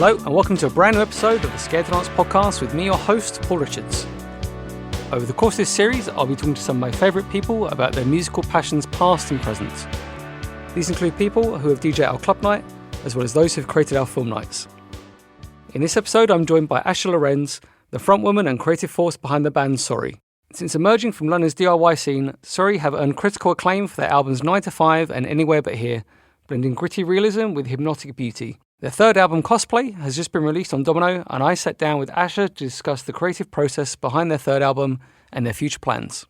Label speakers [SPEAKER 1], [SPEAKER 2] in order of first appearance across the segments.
[SPEAKER 1] Hello and welcome to a brand new episode of the Scared to Dance podcast with me, your host, Paul Richards. Over the course of this series, I'll be talking to some of my favourite people about their musical passions past and present. These include people who have DJed our club night, as well as those who have created our film nights. In this episode, I'm joined by Asha Lorenz, the frontwoman and creative force behind the band Sorry. Since emerging from London's DIY scene, Sorry have earned critical acclaim for their albums 9 to 5 and Anywhere But Here, blending gritty realism with hypnotic beauty. Their third album, Cosplay, has just been released on Domino, and I sat down with Asha to discuss the creative process behind their third album and their future plans.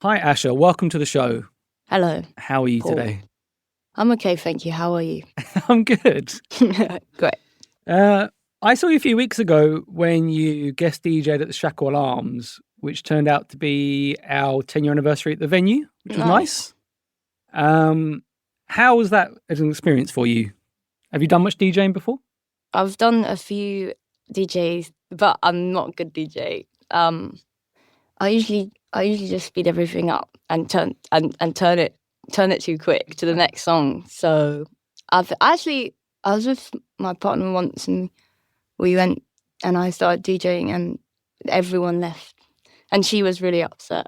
[SPEAKER 1] Hi Asha, welcome to the show.
[SPEAKER 2] Hello.
[SPEAKER 1] How are you
[SPEAKER 2] Paul.
[SPEAKER 1] today?
[SPEAKER 2] I'm okay, thank you. How are you?
[SPEAKER 1] I'm good.
[SPEAKER 2] Great.
[SPEAKER 1] I saw you a few weeks ago when you guest DJ'd at the Shackle Arms, which turned out to be our 10-year anniversary at the venue, which was nice. How was that as an experience for you? Have you done much DJing before?
[SPEAKER 2] I've done a few DJs, but I'm not a good DJ. I usually just speed everything up and turn it too quick to the next song. So I was with my partner once and we went and I started DJing and everyone left and she was really upset.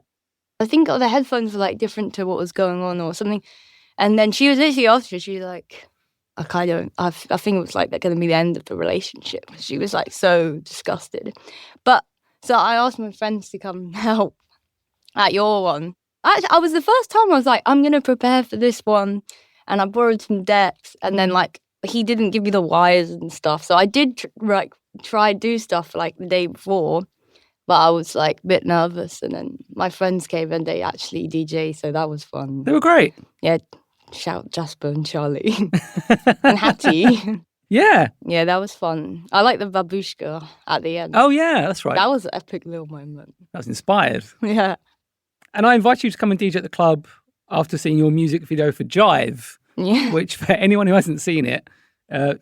[SPEAKER 2] I think the headphones were like different to what was going on or something. And then she was literally after, she was like, I think it was like going to be the end of the relationship. She was like so disgusted. But so I asked my friends to come help at your one. I was the first time I was like, I'm going to prepare for this one. And I borrowed some decks and then like he didn't give me the wires and stuff. So I did try do stuff like the day before. But I was like a bit nervous. And then my friends came and they actually DJ. So that was fun.
[SPEAKER 1] They were great.
[SPEAKER 2] Yeah. Shout Jasper and Charlie and Hattie.
[SPEAKER 1] Yeah.
[SPEAKER 2] Yeah, that was fun. I like the babushka at the end.
[SPEAKER 1] Oh, yeah, that's right.
[SPEAKER 2] That was an epic little moment.
[SPEAKER 1] That was inspired.
[SPEAKER 2] Yeah.
[SPEAKER 1] And I invited you to come and DJ at the club after seeing your music video for Jive, which for anyone who hasn't seen it,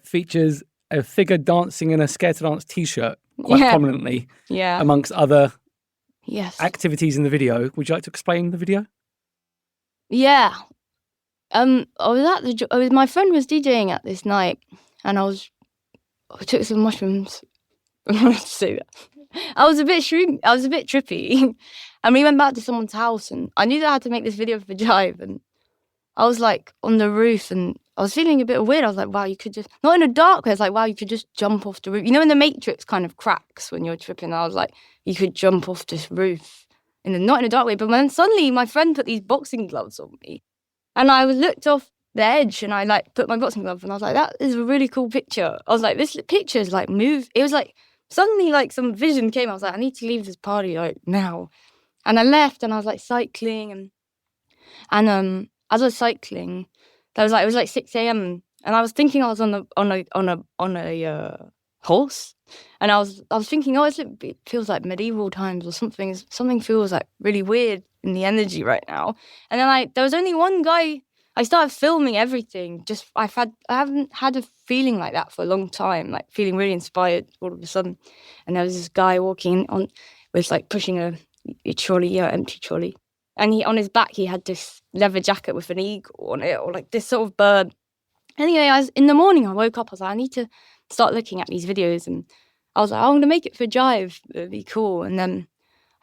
[SPEAKER 1] features a figure dancing in a Scared to Dance t-shirt quite prominently amongst other activities in the video. Would you like to explain the video?
[SPEAKER 2] Yeah. I was my friend was DJing at this night, and I took some mushrooms. I wanted to say that. I was a bit trippy, and we went back to someone's house, and I knew that I had to make this video for Jive, and I was like on the roof, and I was feeling a bit weird. I was like, wow, you could just not in a dark way. I was like, wow, you could just jump off the roof. You know, when the Matrix kind of cracks when you're tripping. I was like, you could jump off this roof, not in a dark way. But then suddenly my friend put these boxing gloves on me. And I looked off the edge and I like put my boxing glove and I was like, that is a really cool picture. I was like, this picture is like move. It was like suddenly like some vision came. I was like, I need to leave this party like now. And I left and I was like cycling and as I was cycling, it was like 6 a.m. and I was thinking I was on a horse. And I was thinking, it feels like medieval times or something. Something feels like really weird in the energy right now. And then there was only one guy. I started filming everything. I haven't had a feeling like that for a long time. Like feeling really inspired all of a sudden. And there was this guy walking on, with like pushing a trolley, empty trolley. And on his back he had this leather jacket with an eagle on it, or like this sort of bird. Anyway, in the morning I woke up. I was like, I need to start looking at these videos, and I was like, I'm going to make it for Jive. It'd be cool. And then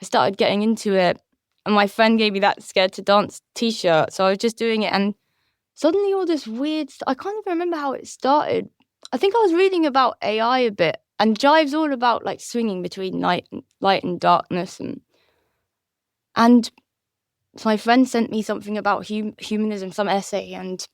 [SPEAKER 2] I started getting into it, and my friend gave me that Scared to Dance t-shirt, so I was just doing it, and suddenly all this weird stuff. I can't even remember how it started. I think I was reading about AI a bit, and Jive's all about like swinging between light and darkness, and so my friend sent me something about humanism, some essay, and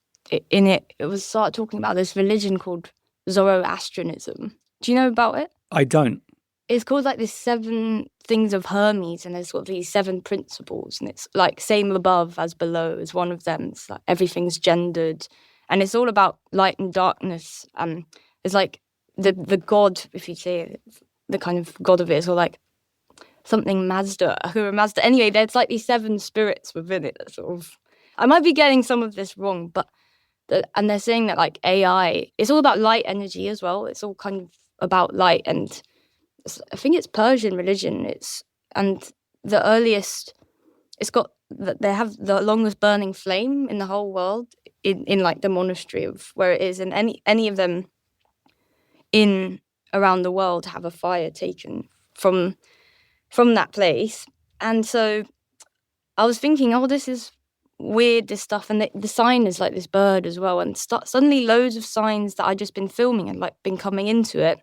[SPEAKER 2] in it was started talking about this religion called Zoroastrianism. Do you know about it?
[SPEAKER 1] I don't.
[SPEAKER 2] It's called like the 7 things of Hermes, and there's got these 7 principles, and it's like same above as below is one of them. It's like everything's gendered, and it's all about light and darkness. It's like the god, if you say it, the kind of god of it is, or like something Mazda, Ahura Mazda. Anyway, there's like these 7 spirits within it. That sort of, I might be getting some of this wrong, but and they're saying that like AI, it's all about light energy as well. It's all kind of about light, and I think it's Persian religion. And the earliest, they have the longest burning flame in the whole world in like the monastery of where it is, and any of them in around the world have a fire taken from that place. And so I was thinking, oh, this is weird, this stuff. And the sign is like this bird as well. And suddenly loads of signs that I'd just been filming and like been coming into it.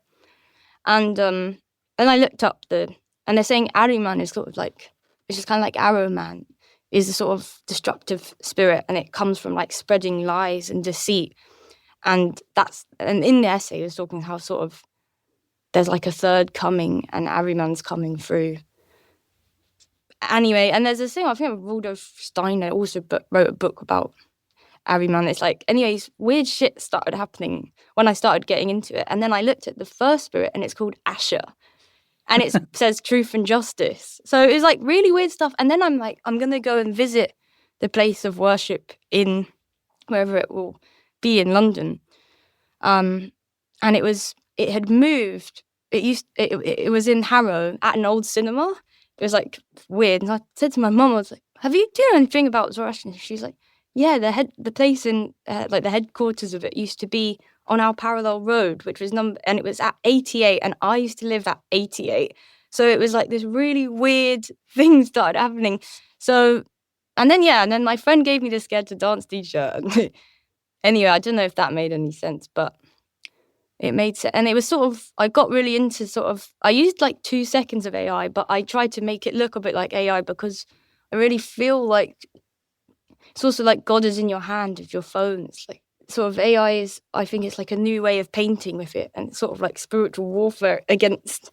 [SPEAKER 2] And then I looked up and they're saying Ahriman is sort of like, it's just kind of like Arrow Man is a sort of destructive spirit. And it comes from like spreading lies and deceit. And in the essay, he was talking how sort of there's like a third coming and Ahriman's coming through. Anyway, and there's this thing, I think Rudolf Steiner also wrote a book about Ahriman. It's like, anyways, weird shit started happening when I started getting into it. And then I looked at the first spirit and it's called Asher. And it says truth and justice. So it was like really weird stuff. And then I'm like, I'm going to go and visit the place of worship in wherever it will be in London. And it had moved. It was in Harrow at an old cinema. It was like weird. And I said to my mum, I was like, do you know anything about Zoroastrianism? She's like, yeah, the place in like the headquarters of it used to be on our parallel road, which was and it was at 88, and I used to live at 88. So it was like this really weird thing started happening. So, and then my friend gave me the Scared to Dance t-shirt. Anyway, I don't know if that made any sense, but it made sense. And it was sort of, I got really into I used like 2 seconds of AI, but I tried to make it look a bit like AI because I really feel like it's also like God is in your hand with your phone. It's like sort of AI is, I think it's like a new way of painting with it. And it's sort of like spiritual warfare against,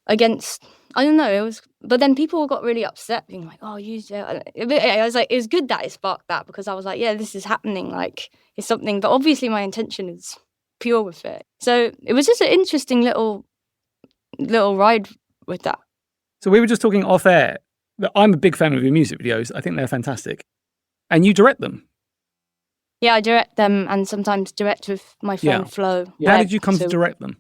[SPEAKER 2] I don't know, but then people got really upset being like, oh, use it. I was like, it was good that it sparked that because I was like, yeah, this is happening. Like it's something, but obviously my intention is pure with it. So it was just an interesting little ride with that.
[SPEAKER 1] So we were just talking off air that I'm a big fan of your music videos. I think they're fantastic. And you direct them.
[SPEAKER 2] Yeah, I direct them and sometimes direct with my friend Flo.
[SPEAKER 1] How did you come to direct them?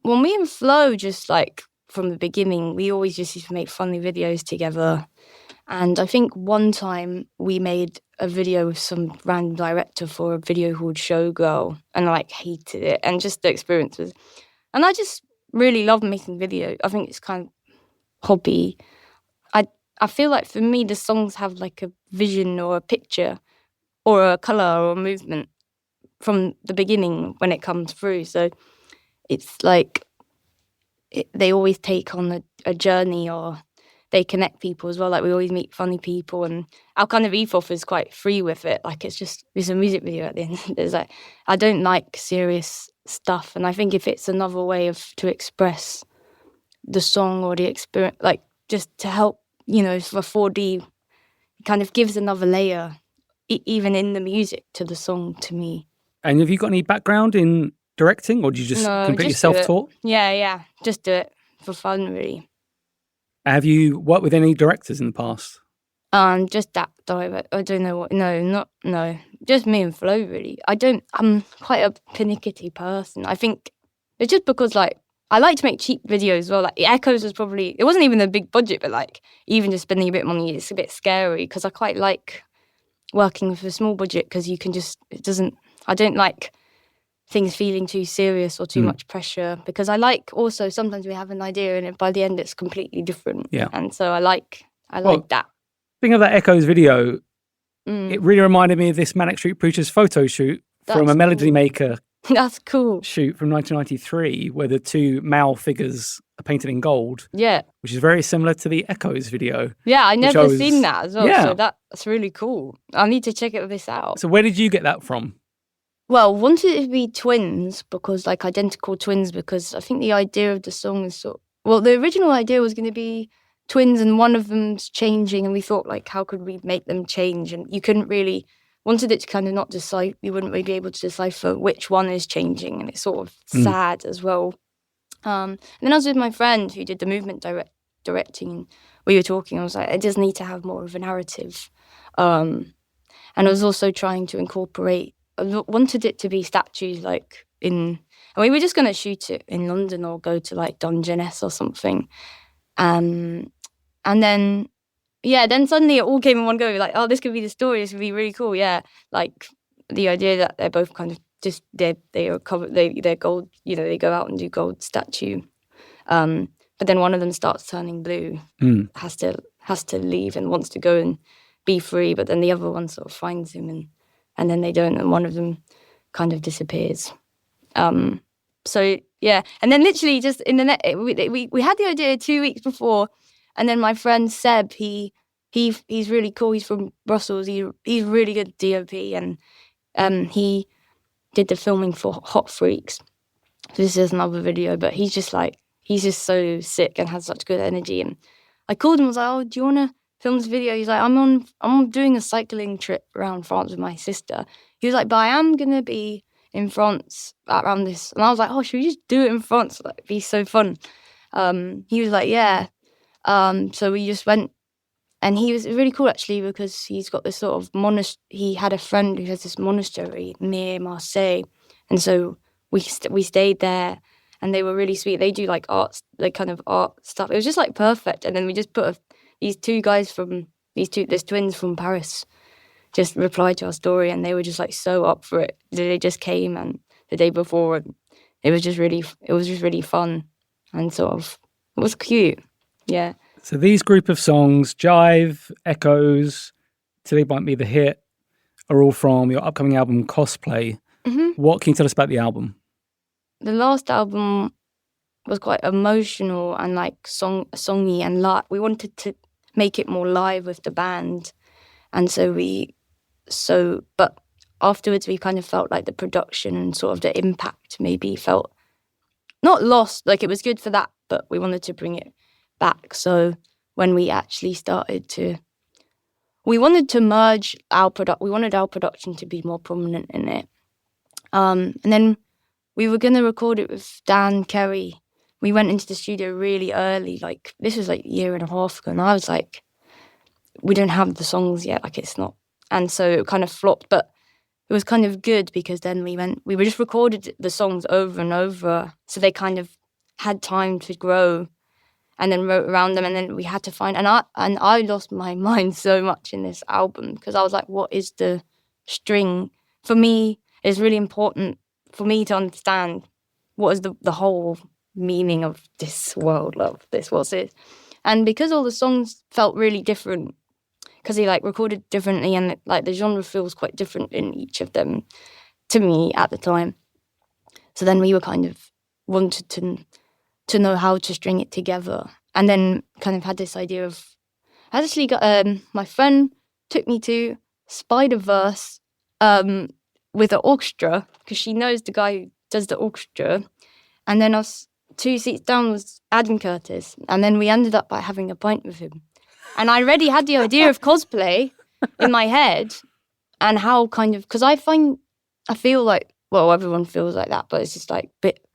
[SPEAKER 2] Well, me and Flo just like from the beginning, we always just used to make funny videos together. And I think one time we made a video with some random director for a video called Showgirl, and I like hated it. And just the experience was, and I just really love making videos. I think it's kind of hobby. I feel like for me, the songs have like a vision or a picture or a color or a movement from the beginning when it comes through. So it's like they always take on a journey, or they connect people as well. Like we always meet funny people, and our kind of ethos is quite free with it. Like it's a music video at the end. There's like, I don't like serious stuff, and I think if it's another way to express the song or the experience, like just to help, for 4D, it kind of gives another layer, even in the music, to the song to me.
[SPEAKER 1] And have you got any background in directing, or do you just completely self-taught?
[SPEAKER 2] Yeah, just do it for fun, really.
[SPEAKER 1] Have you worked with any directors in the past?
[SPEAKER 2] Just that direct. I don't know what. No. Just me and Flo, really. I'm quite a pernickety person. I think it's just because like I like to make cheap videos as well. Like Echoes was probably, it wasn't even a big budget, but like even just spending a bit of money, it's a bit scary because I quite like working with a small budget because I don't like things feeling too serious or too much pressure, because I like also sometimes we have an idea and by the end it's completely different.
[SPEAKER 1] Yeah.
[SPEAKER 2] And so I like that.
[SPEAKER 1] Speaking of that Echoes video, it really reminded me of this Manic Street Preachers photo shoot from a Melody Maker.
[SPEAKER 2] That's cool.
[SPEAKER 1] Shoot from 1993 where the two male figures are painted in gold.
[SPEAKER 2] Yeah.
[SPEAKER 1] Which is very similar to the Echoes video.
[SPEAKER 2] Yeah, I never seen that as well. Yeah. So that's really cool. I need to check this out.
[SPEAKER 1] So where did you get that from?
[SPEAKER 2] Well, wanted it to be twins, because like identical twins, because I think the idea of the song is the original idea was going to be twins and one of them's changing, and we thought like, how could we make them change? And you couldn't really, wanted it to kind of not decide, you wouldn't really be able to decipher which one is changing, and it's sort of sad as well. And then I was with my friend who did the movement directing, and we were talking, I was like, it does need to have more of a narrative. And I was also trying to incorporate, I wanted it to be statues like and we were just going to shoot it in London or go to like Dungeness or something. And then suddenly it all came in one go, like, oh, this could be the story, this would be really cool. Yeah, like the idea that they're both kind of just they are covered. They're gold. You know, they go out and do gold statue. But then one of them starts turning blue. Has to leave and wants to go and be free. But then the other one sort of finds him, and then they don't. And one of them kind of disappears. So yeah, and then literally just in the we had the idea 2 weeks before, and then my friend Seb, he's really cool. He's from Brussels. He's really good DOP, and he did the filming for Hot Freaks. So this is another video, but he's just so sick and has such good energy. And I called him. I was like, "Oh, do you want to film this video?" He's like, "I'm doing a cycling trip around France with my sister." He was like, "But I am gonna be in France around this," and I was like, "Oh, should we just do it in France? Like, it'd be so fun." He was like, "Yeah." So we just went, and he was really cool actually because he's got this sort of he had a friend who has this monastery near Marseille, and so we stayed there, and they were really sweet. They do like art, like kind of art stuff. It was just like perfect, and then we just put these twins from Paris just replied to our story, and they were just like so up for it. They just came and the day before, and it was just really fun, and sort of it was cute. Yeah.
[SPEAKER 1] So these group of songs, Jive, Echoes, Till They Bite Me the Hit, are all from your upcoming album Cosplay.
[SPEAKER 2] Mm-hmm.
[SPEAKER 1] What can you tell us about the album?
[SPEAKER 2] The last album was quite emotional and like songy and we wanted to make it more live with the band, and but afterwards we kind of felt like the production and sort of the impact maybe felt not lost. Like it was good for that, but we wanted to bring it back. So when we actually we wanted to merge we wanted our production to be more prominent in it. And then we were going to record it with Dan Kerry. We went into the studio really early, like this was like a year and a half ago, and I was like, we don't have the songs yet, like it's not. And so it kind of flopped, but it was kind of good because then we were just recorded the songs over and over, so they kind of had time to grow, and then wrote around them, and then we had to find, and I lost my mind so much in this album because I was like, what is the string? For me, it's really important for me to understand what is the whole meaning of this world, love, this, what's it? And because all the songs felt really different, because he like recorded differently, and like the genre feels quite different in each of them to me at the time. So then we were kind of wanted to know how to string it together, and then kind of had this idea of, I actually got my friend took me to Spider-Verse with an orchestra because she knows the guy who does the orchestra, and then us 2 seats down was Adam Curtis, and then we ended up by having a pint with him. And I already had the idea of cosplay in my head, and how kind of, because I feel like, well, everyone feels like that, but it's just like a bit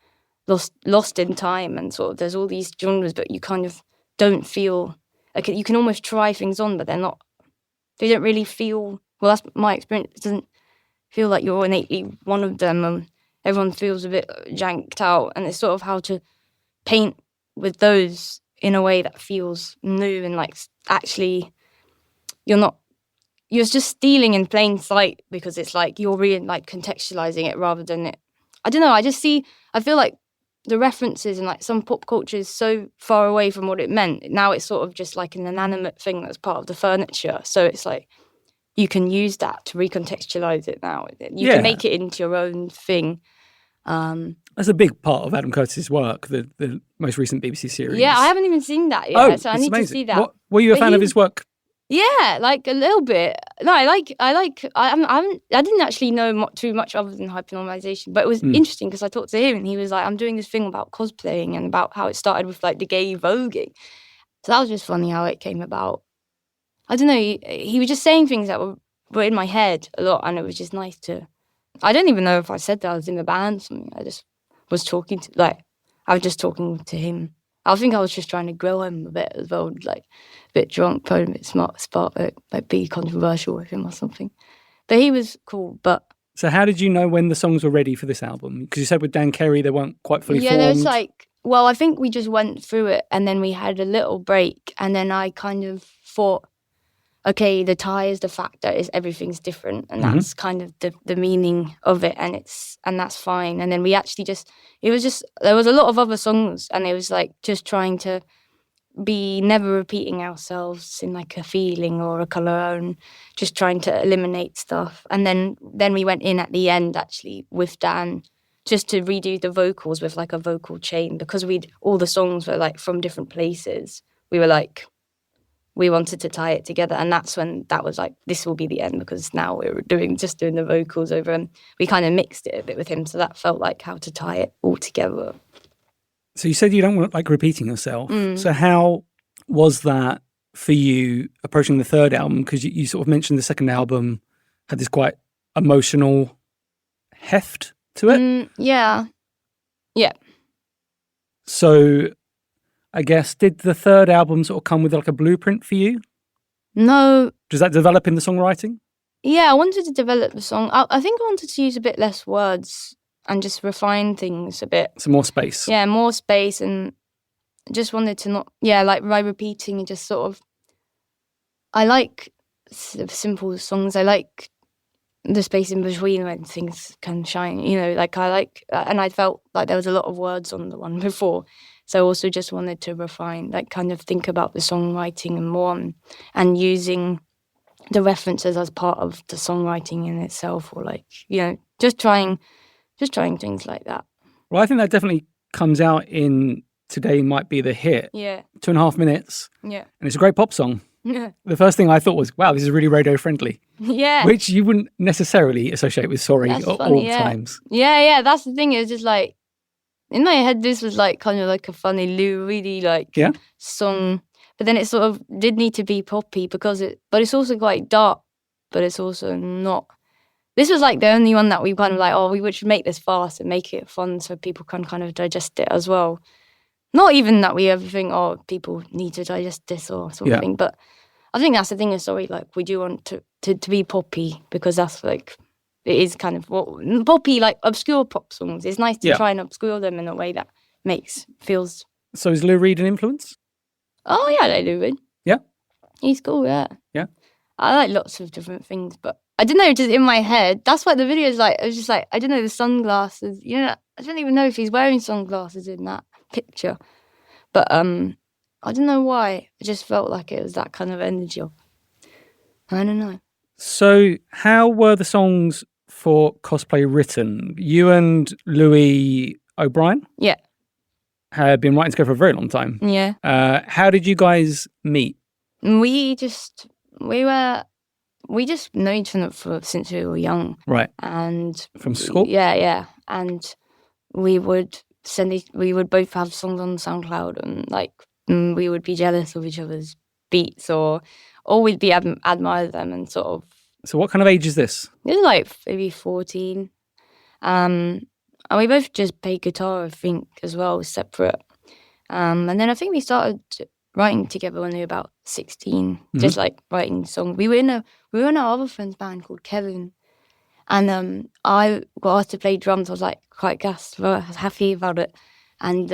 [SPEAKER 2] lost in time, and sort of there's all these genres, but you kind of don't feel like you can almost try things on, but they don't really feel, well, that's my experience. It doesn't feel like you're innately one of them, and everyone feels a bit janked out, and it's sort of how to paint with those in a way that feels new, and like actually you're just stealing in plain sight, because it's like you're really like contextualizing it rather than it. I don't know, I feel like the references and like some pop culture is so far away from what it meant. Now it's sort of just like an inanimate thing that's part of the furniture. So it's like you can use that to recontextualize it now. You can make it into your own thing.
[SPEAKER 1] That's a big part of Adam Curtis's work, the most recent BBC series.
[SPEAKER 2] Yeah, I haven't even seen that yet, so I need
[SPEAKER 1] amazing.
[SPEAKER 2] to see that.
[SPEAKER 1] Were you a fan of his work?
[SPEAKER 2] Yeah, like a little bit. No, I didn't actually know too much other than hypernormalization, but it was interesting because I talked to him and he was like, I'm doing this thing about cosplaying and about how it started with like the gay voguing. So that was just funny how it came about. I don't know, he was just saying things that were in my head a lot, and it was just nice to, I don't even know if I said that I was in the band or something. I just was talking to him. I think I was just trying to grill him a bit as well, like a bit drunk, probably a bit smart, like be controversial with him or something. But he was cool. But
[SPEAKER 1] so how did you know when the songs were ready for this album? Because you said with Dan Kerry they weren't quite fully formed.
[SPEAKER 2] Yeah, there's like, well, I think we just went through it and then we had a little break, and then I kind of thought, okay, the tie is the fact that everything's different, and
[SPEAKER 1] Mhm.
[SPEAKER 2] that's kind of the meaning of it, and that's fine. And then we actually there was a lot of other songs, and it was like just trying to be never repeating ourselves in like a feeling or a colour, and just trying to eliminate stuff. And then we went in at the end actually with Dan just to redo the vocals with like a vocal chain, because all the songs were like from different places. We were like, we wanted to tie it together, and that's when that was like, this will be the end, because now we were doing the vocals over, and we kind of mixed it a bit with him, so that felt like how to tie it all together.
[SPEAKER 1] So you said you don't want like repeating yourself. So how was that for you approaching the third album? Because you sort of mentioned the second album had this quite emotional heft to it.
[SPEAKER 2] Yeah.
[SPEAKER 1] So I guess, did the third album sort of come with like a blueprint for you?
[SPEAKER 2] No.
[SPEAKER 1] Does that develop in the songwriting?
[SPEAKER 2] Yeah, I wanted to develop the song. I think I wanted to use a bit less words and just refine things a bit.
[SPEAKER 1] Some more space.
[SPEAKER 2] Yeah, more space, and just wanted to not, like by repeating and just sort of, I like simple songs. I like the space in between when things can shine, like I like, and I felt like there was a lot of words on the one before. So I also just wanted to refine, like kind of think about the songwriting and more, and using the references as part of the songwriting in itself, or like, just trying things like that.
[SPEAKER 1] Well, I think that definitely comes out in Today Might Be the Hit.
[SPEAKER 2] Yeah.
[SPEAKER 1] 2.5 minutes.
[SPEAKER 2] Yeah.
[SPEAKER 1] And it's a great pop song.
[SPEAKER 2] Yeah.
[SPEAKER 1] The first thing I thought was, wow, this is really radio friendly.
[SPEAKER 2] Yeah.
[SPEAKER 1] Which you wouldn't necessarily associate with Sorry
[SPEAKER 2] That's
[SPEAKER 1] all
[SPEAKER 2] funny, yeah.
[SPEAKER 1] times.
[SPEAKER 2] Yeah, that's the thing. It's just like, in my head, this was like kind of like a funny Lou Reedy like song. But then it sort of did need to be poppy but it's also quite dark, but it's also not. This was like the only one that we kind of like, we should make this fast and make it fun so people can kind of digest it as well. Not even that we ever think, people need to digest this or sort of thing, but I think that's the thing is, Sorry, like we do want to be poppy, because that's like, it is kind of what poppy, like obscure pop songs. It's nice to try and obscure them in a way that feels.
[SPEAKER 1] So is Lou Reed an influence?
[SPEAKER 2] Oh yeah, I like Lou Reed.
[SPEAKER 1] Yeah,
[SPEAKER 2] he's cool. Yeah,
[SPEAKER 1] yeah.
[SPEAKER 2] I like lots of different things, but I don't know. Just in my head, that's what the video is like. I was just like, I don't know, the sunglasses. I don't even know if he's wearing sunglasses in that picture, but I don't know why. I just felt like it was that kind of energy. I don't know.
[SPEAKER 1] So how were the songs for Cosplay written? You and Louis O'Brien?
[SPEAKER 2] Yeah.
[SPEAKER 1] Had been writing together for a very long time.
[SPEAKER 2] Yeah.
[SPEAKER 1] How did you guys meet?
[SPEAKER 2] We just know each other since we were young.
[SPEAKER 1] Right.
[SPEAKER 2] And
[SPEAKER 1] from school?
[SPEAKER 2] Yeah. And we would both have songs on SoundCloud, and like we would be jealous of each other's beats, or we'd be admire them, and sort of.
[SPEAKER 1] So what kind of age is this?
[SPEAKER 2] This is like maybe 14. And we both just played guitar, I think, as well, separate. And then I think we started writing together when we were about 16, just like writing songs. We were in our other friend's band called Kevin, and I got asked to play drums. I was like quite gassed, I was happy about it. And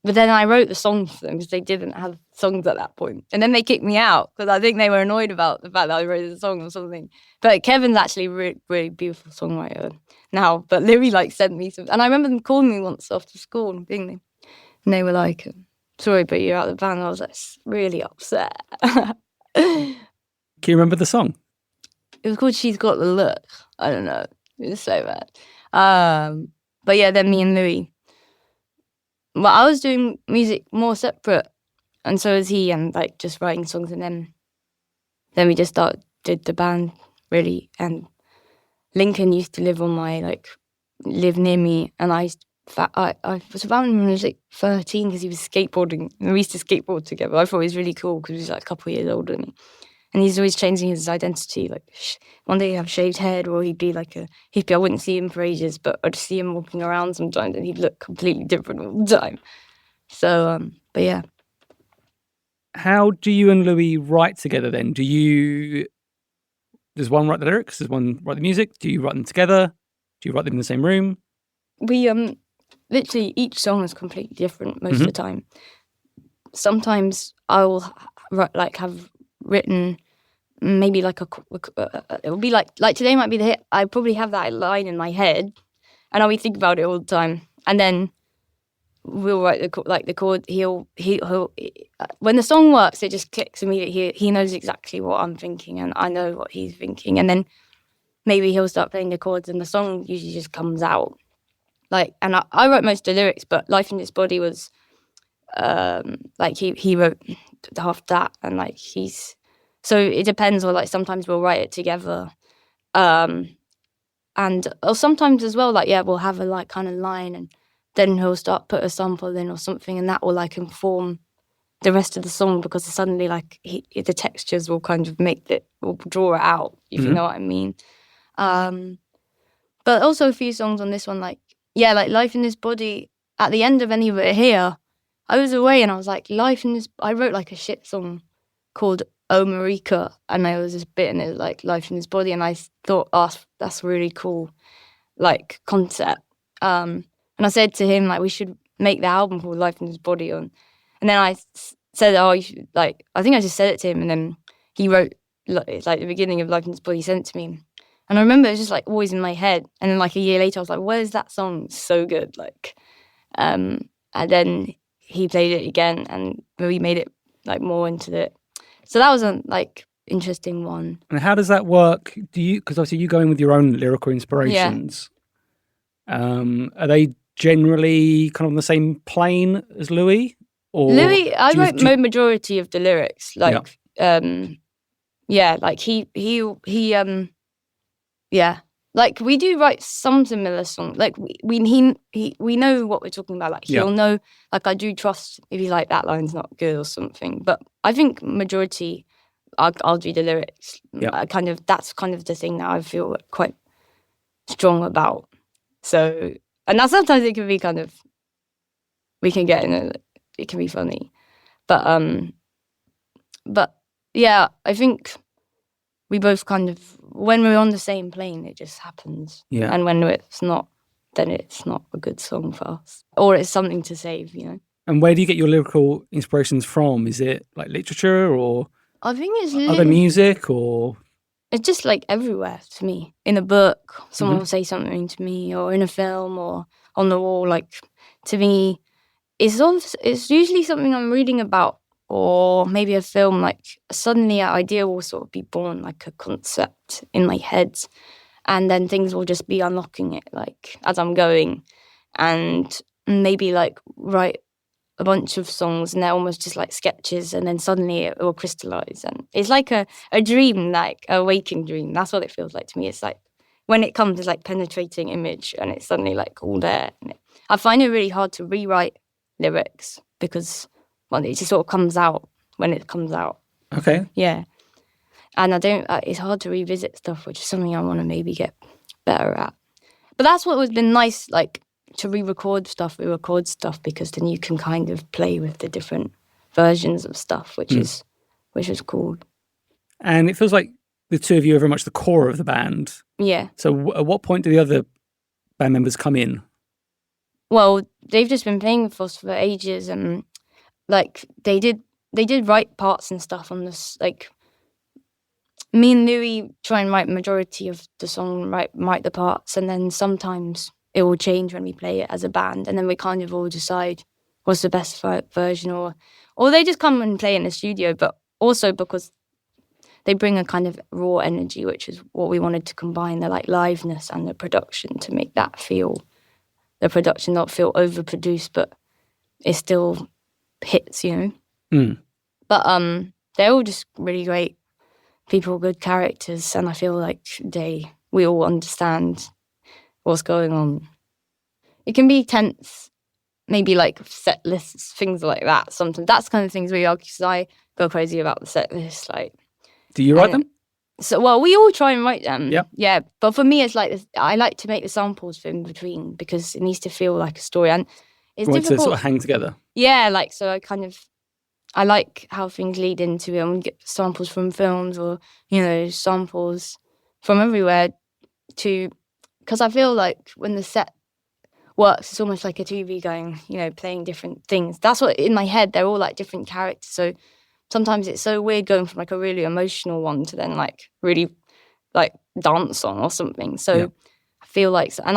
[SPEAKER 2] but then I wrote the songs for them because they didn't have songs at that point. And then they kicked me out because I think they were annoyed about the fact that I wrote the song or something. But Kevin's actually a really, really beautiful songwriter now. But Louis like sent me some, and I remember them calling me once after school and they were like, "Sorry, but you're out of the band." I was like really upset.
[SPEAKER 1] Can you remember the song?
[SPEAKER 2] It was called "She's Got the Look." I don't know. It was so bad. But yeah, then me and Louis. Well, I was doing music more separate, and so was he, and like just writing songs, and then we just did the band really. And Lincoln used to live near me, and I was around him when I was like 13 because he was skateboarding, and we used to skateboard together. I thought it was really cool because he was like a couple of years older than me. And he's always changing his identity. Like one day he'd have shaved head, or he'd be like I wouldn't see him for ages, but I'd see him walking around sometimes, and he'd look completely different all the time. So, but yeah.
[SPEAKER 1] How do you and Louis write together then? Does one write the lyrics? Does one write the music? Do you write them together? Do you write them in the same room?
[SPEAKER 2] We literally each song is completely different most of the time. Sometimes I will have written maybe like it would be like today might be the hit. I probably have that line in my head, and I'll be thinking about it all the time. And then we'll write the chord. He'll when the song works, it just clicks immediately. He knows exactly what I'm thinking, and I know what he's thinking. And then maybe he'll start playing the chords, and the song usually just comes out. Like, and I wrote most of the lyrics, but "Life in This Body" was like he wrote half that, and like so it depends. Or like sometimes we'll write it together, and or sometimes as well. Like we'll have a like kind of line, and then he'll start put a sample in or something, and that will like inform the rest of the song because suddenly like the textures will kind of will draw it out, if you know what I mean. But also a few songs on this one, like "Life in This Body." At the end of Any But Here, I was away and I was like, I wrote like a shit song called "Oh Marika," and there was this bit in it like "Life in This Body," and I thought, oh, that's really cool, like concept. And I said to him like we should make the album called "Life in This Body" and then I said, oh, you should, like I think I just said it to him, and then he wrote it's like the beginning of "Life in This Body," he sent it to me. And I remember it was just like always in my head. And then like a year later, I was like, where's that song? It's so good. Like, and then he played it again and we made it like more into it. So that was a like interesting one.
[SPEAKER 1] And how does that work? Because obviously you go in with your own lyrical inspirations. Yeah. Are they generally kind of on the same plane as Louis? Or
[SPEAKER 2] Louis, I wrote the majority of the lyrics. Like, like he yeah, like we do write some similar songs. Like we know what we're talking about. Like he'll know. Like I do trust if he's like that line's not good or something. But I think majority, I'll do the lyrics. Yeah. That's kind of the thing that I feel quite strong about. So and now sometimes it can be kind of we can get in it can be funny, but yeah, I think. We both kind of, when we're on the same plane, it just happens. Yeah. And when it's not, then it's not a good song for us. Or it's something to save, you know.
[SPEAKER 1] And where do you get your lyrical inspirations from? Is it like literature or
[SPEAKER 2] I think it's
[SPEAKER 1] other music or?
[SPEAKER 2] It's just like everywhere to me. In a book, someone will say something to me, or in a film or on the wall. Like, to me, it's usually something I'm reading about. Or maybe a film, like suddenly an idea will sort of be born, like a concept in my head. And then things will just be unlocking it, like as I'm going. And maybe like write a bunch of songs and they're almost just like sketches. And then suddenly it will crystallize. And it's like a dream, like a waking dream. That's what it feels like to me. It's like when it comes, it's like penetrating image and it's suddenly like all there. I find it really hard to rewrite lyrics because... well, it just sort of comes out when it comes out.
[SPEAKER 1] Okay.
[SPEAKER 2] Yeah. And it's hard to revisit stuff, which is something I want to maybe get better at. But that's what has been nice, like, to re-record stuff, because then you can kind of play with the different versions of stuff, which is cool.
[SPEAKER 1] And it feels like the two of you are very much the core of the band.
[SPEAKER 2] Yeah.
[SPEAKER 1] So at what point do the other band members come in?
[SPEAKER 2] Well, they've just been playing with us for ages and... like they did write parts and stuff on this. Like me and Louis try and write majority of the song, write the parts, and then sometimes it will change when we play it as a band, and then we kind of all decide what's the best version, or they just come and play in the studio. But also because they bring a kind of raw energy, which is what we wanted to combine, the like liveness and the production to make that feel the production not feel overproduced, but it's still hits, you know. But they're all just really great people, good characters, and I feel like we all understand what's going on. It can be tense, maybe like set lists, things like that. Sometimes that's the kind of things we argue because I go crazy about the set list. Like,
[SPEAKER 1] do you write them?
[SPEAKER 2] So, well, we all try and write them.
[SPEAKER 1] Yeah.
[SPEAKER 2] Yeah, but for me, it's like I like to make the samples for in between because it needs to feel like a story and. It's difficult
[SPEAKER 1] to sort of hang together.
[SPEAKER 2] Yeah, like so I like how things lead into it and we get samples from films or, you know, samples from everywhere because I feel like when the set works, it's almost like a TV going, you know, playing different things. That's what, in my head, they're all like different characters. So sometimes it's so weird going from like a really emotional one to then like really like dance song or something. So
[SPEAKER 1] Yeah.
[SPEAKER 2] I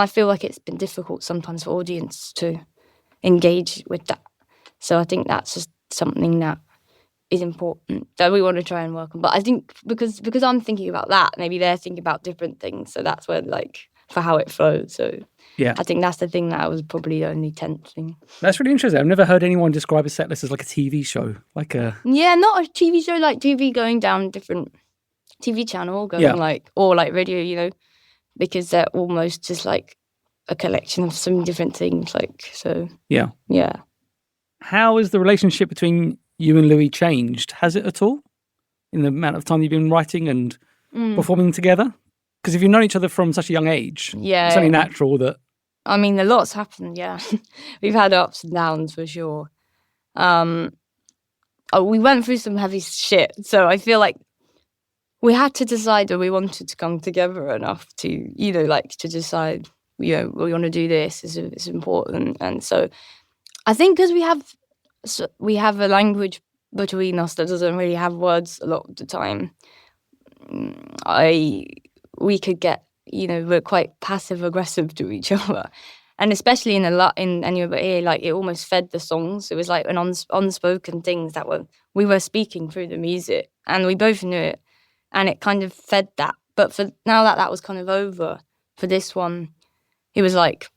[SPEAKER 2] feel like it's been difficult sometimes for audience to engage with that. So I think that's just something that is important that we want to try and work on. But I think because I'm thinking about that, maybe they're thinking about different things. So that's where like for how it flows. So
[SPEAKER 1] Yeah.
[SPEAKER 2] I think that's the thing that was probably the only tense thing.
[SPEAKER 1] That's really interesting. I've never heard anyone describe a set list as like a TV show, like a...
[SPEAKER 2] Yeah, not a TV show like TV going down different TV channel, going like, or like radio, you know, because they're almost just like a collection of some different things. Like, so.
[SPEAKER 1] Yeah.
[SPEAKER 2] Yeah.
[SPEAKER 1] How has the relationship between you and Louis changed? Has it at all in the amount of time you've been writing and performing together? Because if you've known each other from such a young age, it's only natural that...
[SPEAKER 2] I mean, a lot's happened, yeah. We've had ups and downs for sure. We went through some heavy shit, so I feel like we had to decide that we wanted to come together enough to, you know, like to decide, you know, we want to do this, it's important. And so I think because we have a language between us that doesn't really have words a lot of the time, we could get, you know, we're quite passive aggressive to each other, and especially in Anywhere But Here, like it almost fed the songs. It was like an unspoken things that we were speaking through the music, and we both knew it, and it kind of fed that. But for now that was kind of over, for this one, it was like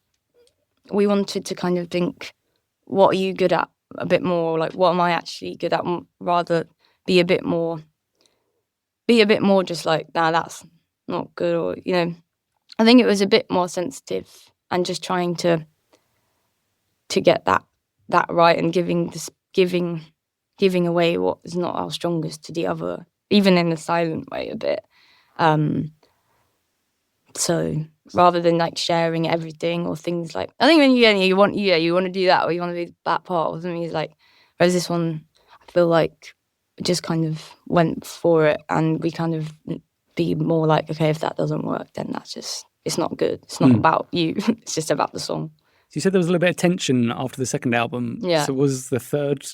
[SPEAKER 2] we wanted to kind of think, what are you good at a bit more? Like, what am I actually good at? Rather be a bit more just like, nah, that's not good, or, you know. I think it was a bit more sensitive and just trying to get that right, and giving away what is not our strongest to the other, even in a silent way a bit. So rather than like sharing everything or things like, I think when you want to do that, or you want to do that part or something, is like, whereas this one, I feel like just kind of went for it, and we kind of be more like, okay, if that doesn't work, then that's just, it's not good. It's not about you. It's just about the song.
[SPEAKER 1] So you said there was a little bit of tension after the second album.
[SPEAKER 2] Yeah.
[SPEAKER 1] So was the third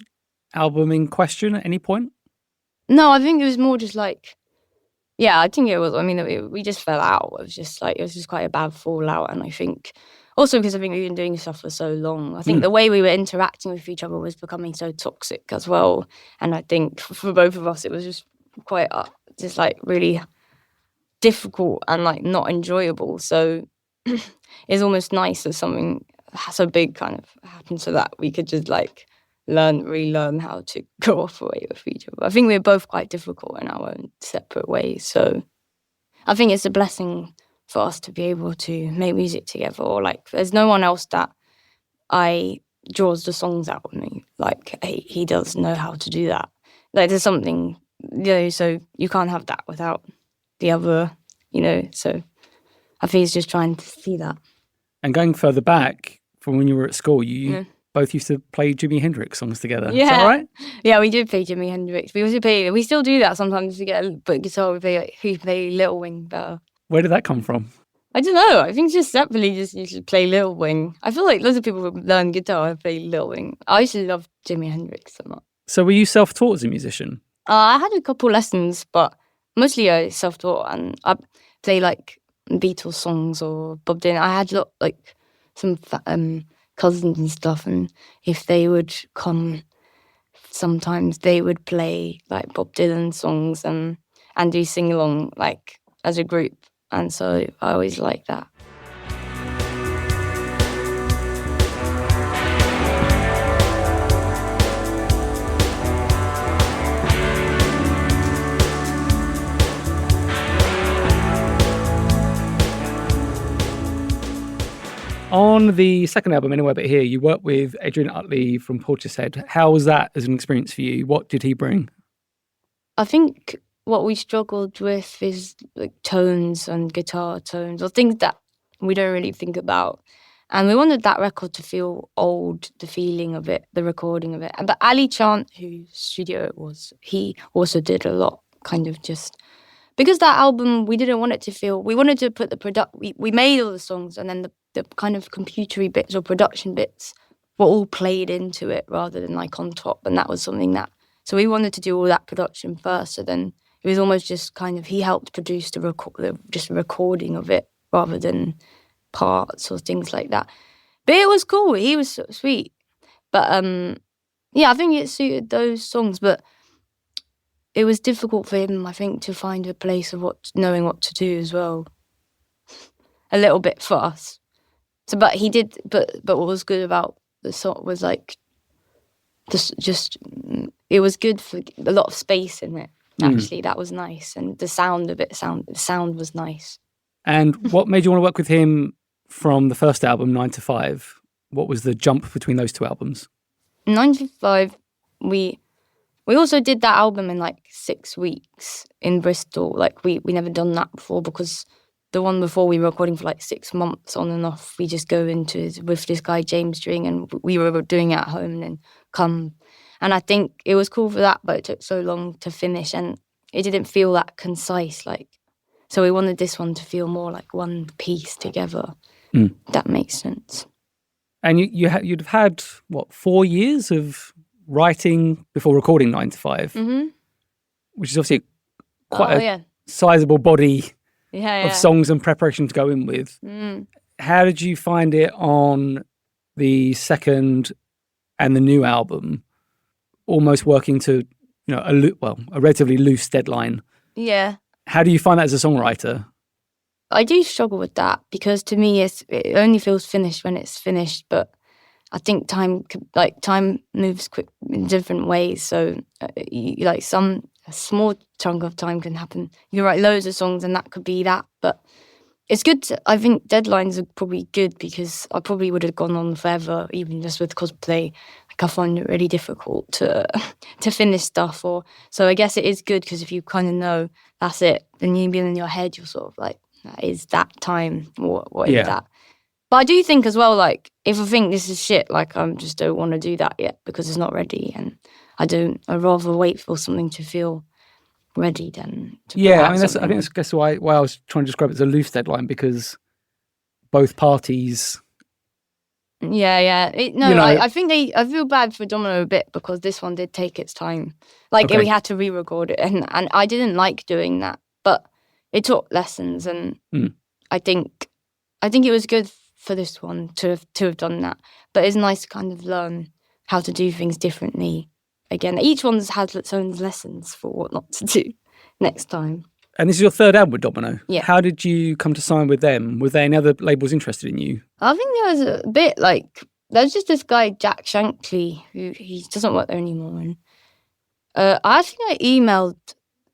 [SPEAKER 1] album in question at any point?
[SPEAKER 2] No, I think it was more just like, yeah, I think it was. I mean, we just fell out. It was just quite a bad fallout. And I think also because I think we've been doing stuff for so long, I think the way we were interacting with each other was becoming so toxic as well. And I think for both of us, it was just quite just like really difficult and like not enjoyable. So it's almost nice that something so big kind of happened, so that we could just like relearn how to cooperate with each other. I think we're both quite difficult in our own separate ways. So I think it's a blessing for us to be able to make music together. Or like, there's no one else that draws the songs out with me. Like he does know how to do that. Like there's something, you know, so you can't have that without the other, you know. So I think it's just trying to see that. And
[SPEAKER 1] going further back from when you were at school, you both used to play Jimi Hendrix songs together.
[SPEAKER 2] Yeah.
[SPEAKER 1] Is that right?
[SPEAKER 2] Yeah, we did play Jimi Hendrix. We still do that sometimes. We get a guitar, we play Little Wing better.
[SPEAKER 1] Where did that come from?
[SPEAKER 2] I don't know. I think just separately, just you should play Little Wing. I feel like lots of people learn guitar and play Little Wing. I used to love Jimi Hendrix so much.
[SPEAKER 1] So were you self-taught as a musician?
[SPEAKER 2] I had a couple lessons, but mostly I self-taught, and I play like Beatles songs or Bob Dylan. I had like some cousins and stuff, and if they would come, sometimes they would play like Bob Dylan songs and do sing-along like as a group, and so I always liked that.
[SPEAKER 1] On the second album, Anywhere But Here, you worked with Adrian Utley from Portishead. How was that as an experience for you? What did he bring?
[SPEAKER 2] I think what we struggled with is like tones and guitar tones, or things that we don't really think about. And we wanted that record to feel old, the feeling of it, the recording of it. But Ali Chant, whose studio it was, he also did a lot, kind of just... Because that album, we didn't want it to feel... We wanted to put the we made all the songs, and then the kind of computery bits or production bits were all played into it rather than like on top. And that was something that So we wanted to do all that production first. So then it was almost just kind of, he helped produce just a recording of it rather than parts or things like that. But it was cool. He was so sweet. But I think it suited those songs. But it was difficult for him, I think, to find a place of knowing what to do as well. A little bit for us. So, but he did. But what was good about the song was like, it was good for a lot of space in it. Actually, that was nice, and the sound of it, the sound was nice.
[SPEAKER 1] And what made you want to work with him from the first album, 9 to 5? What was the jump between those two albums?
[SPEAKER 2] 9 to 5, we also did that album in like 6 weeks in Bristol. Like we never done that before, because the one before we were recording for like 6 months on and off. We just go into it with this guy James String, and we were doing it at home and then come. And I think it was cool for that, but it took so long to finish, and it didn't feel that concise. Like, so we wanted this one to feel more like one piece together. If that makes sense.
[SPEAKER 1] And you'd have had, 4 years of writing before recording 9 to 5, which is obviously quite a sizable body of songs and preparation to go in with. How did you find it on the second and the new album, almost working to a relatively loose deadline?
[SPEAKER 2] Yeah.
[SPEAKER 1] How do you find that as a songwriter?
[SPEAKER 2] I do struggle with that, because to me it only feels finished when it's finished. But I think time moves quick in different ways. So a small chunk of time can happen. You write loads of songs and that could be that. But it's good. I think deadlines are probably good, because I probably would have gone on forever, even just with Cosplay. Like, I find it really difficult to finish stuff. So I guess it is good, because if you kind of know that's it, then you be in your head, you're sort of like, that is that time. What is that? But I do think as well, like, if I think this is shit, like, I just don't want to do that yet because it's not ready, and I'd rather wait for something to feel ready than to put out something.
[SPEAKER 1] I think that's why I was trying to describe it as a loose deadline, because both parties.
[SPEAKER 2] I think I feel bad for Domino a bit, because this one did take its time. Like, we had to re-record it, and I didn't like doing that, but it taught lessons, and I think it was good for this one to have done that. But it's nice to kind of learn how to do things differently. Again, each one's had its own lessons for what not to do next time.
[SPEAKER 1] And this is your third album with Domino.
[SPEAKER 2] Yeah.
[SPEAKER 1] How did you come to sign with them? Were there any other labels interested in you?
[SPEAKER 2] I think there was a bit like, there's just this guy, Jack Shankly, who he doesn't work there anymore. And I think I emailed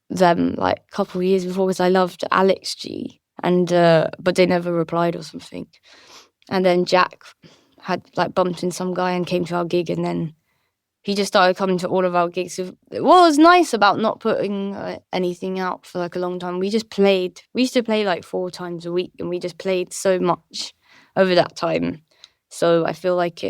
[SPEAKER 2] them like a couple of years before, because I loved Alex G, and but they never replied or something. And then Jack had like bumped in some guy and came to our gig, and then he just started coming to all of our gigs. What was nice about not putting anything out for like a long time, we just played. We used to play like 4 times a week, and we just played so much over that time. So I feel like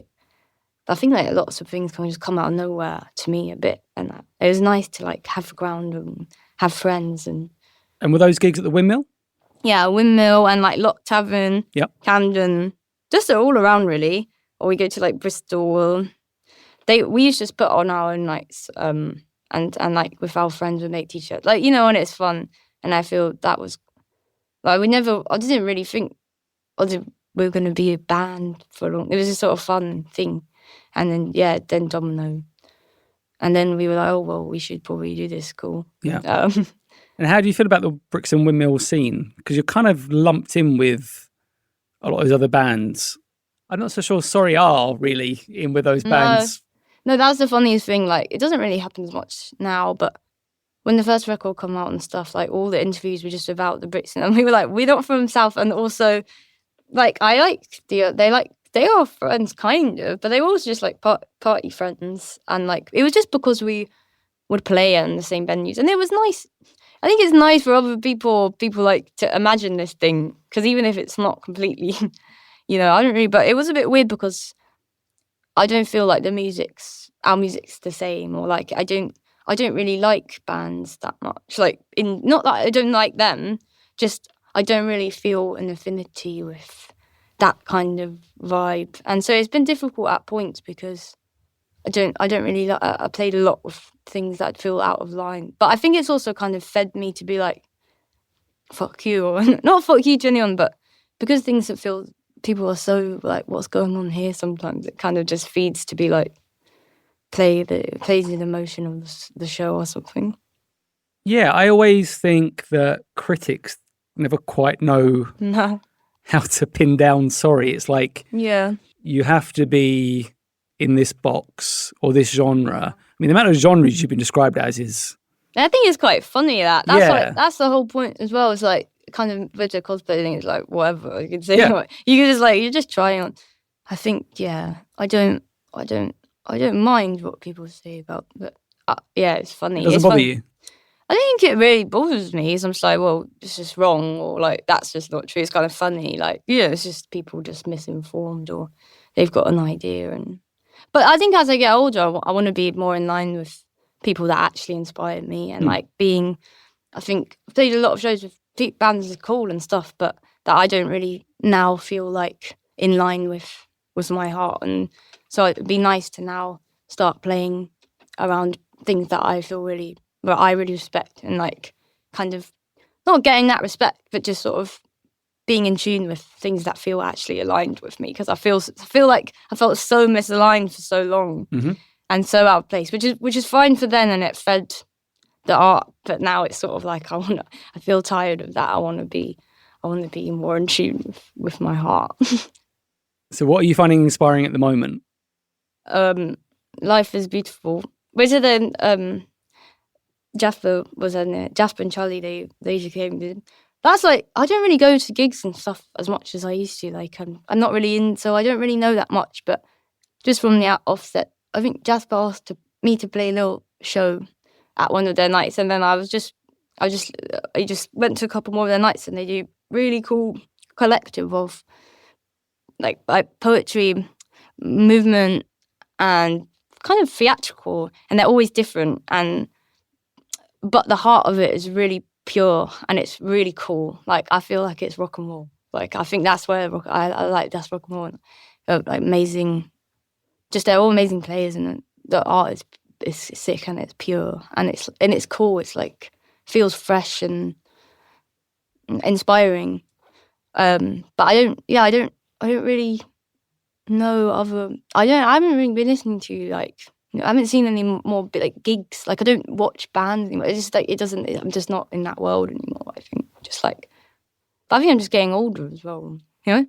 [SPEAKER 2] I think like lots of things can just come out of nowhere to me a bit, and it was nice to like have a ground and have friends. And
[SPEAKER 1] were those gigs at the Windmill?
[SPEAKER 2] Yeah, Windmill and like Lock Tavern, Camden, just all around really. Or we go to like Bristol. We used to just put on our own nights, and like with our friends we make t-shirts, like, and it's fun. And I feel that was like, I didn't really think we were going to be a band for long. It was a sort of fun thing. And then then Domino, and then we were like, oh well, we should probably do this. Cool.
[SPEAKER 1] Yeah. And how do you feel about the Brixton Windmill scene? Because you're kind of lumped in with a lot of those other bands. I'm not so sure Sorry are really in with those bands.
[SPEAKER 2] No, that's the funniest thing. Like, it doesn't really happen as much now, but when the first record come out and stuff, like, all the interviews were just about the Brixton, and we were like, we're not from South, and also, like, they are friends, kind of, but they were also just like party friends, and like, it was just because we would play in the same venues, and it was nice. I think it's nice for other people like to imagine this thing, because even if it's not completely, I don't really, but it was a bit weird because I don't feel like our music's the same, or like I don't really like bands that much. Like, not that I don't like them, just I don't really feel an affinity with that kind of vibe. And so it's been difficult at points, because I don't really. I played a lot of things that I'd feel out of line, but I think it's also kind of fed me to be like, fuck you, or not fuck you to anyone, but because things that feel people are so like, what's going on here? Sometimes it kind of just feeds to be like, plays the emotion of the show or something.
[SPEAKER 1] Yeah, I always think that critics never quite know how to pin down sorry. It's like, you have to be in this box or this genre. I mean, the amount of genres you've been described as is...
[SPEAKER 2] I think it's quite funny that's the whole point as well. It's like kind of with the cosplay thing, it's like whatever you can say. You can just like, you're just trying on. I think I don't mind what people say about, but it's funny.
[SPEAKER 1] It doesn't bother you?
[SPEAKER 2] I don't think it really bothers me. I'm just like, well, it's just wrong, or like that's just not true. It's kind of funny, like it's just people just misinformed, or they've got an idea. But I think as I get older, I want to be more in line with people that actually inspired me, and like being. I think I've played a lot of shows with bands are cool and stuff, but that I don't really now feel like in line with my heart, and so it'd be nice to now start playing around things that I feel that I really respect, and like kind of not getting that respect, but just sort of being in tune with things that feel actually aligned with me, because I feel like I felt so misaligned for so long and so out of place, which is fine for then, and it fed the art. But now it's sort of like I feel tired of that. I want to be more in tune with my heart.
[SPEAKER 1] So what are you finding inspiring at the moment?
[SPEAKER 2] Life is Beautiful. Which are the Jasper was in it. Jasper and Charlie, they usually came. That's like, I don't really go to gigs and stuff as much as I used to. Like I'm not really in, so I don't really know that much. But just from the offset, I think Jasper asked me to play a little show at one of their nights, and then I just went to a couple more of their nights, and they do really cool collective of like poetry, movement, and kind of theatrical, and they're always different, but the heart of it is really pure, and it's really cool. Like I feel like it's rock and roll. Like I think that's where I like, that's rock and roll. Like amazing, just they're all amazing players, and the art is sick, and it's pure, and it's cool. It's like feels fresh and inspiring. But I don't really know other. I haven't really been listening to like. I haven't seen any more like gigs. Like I don't watch bands anymore. It's just like I'm just not in that world anymore. I think just like, but I think I'm just getting older as well. You know,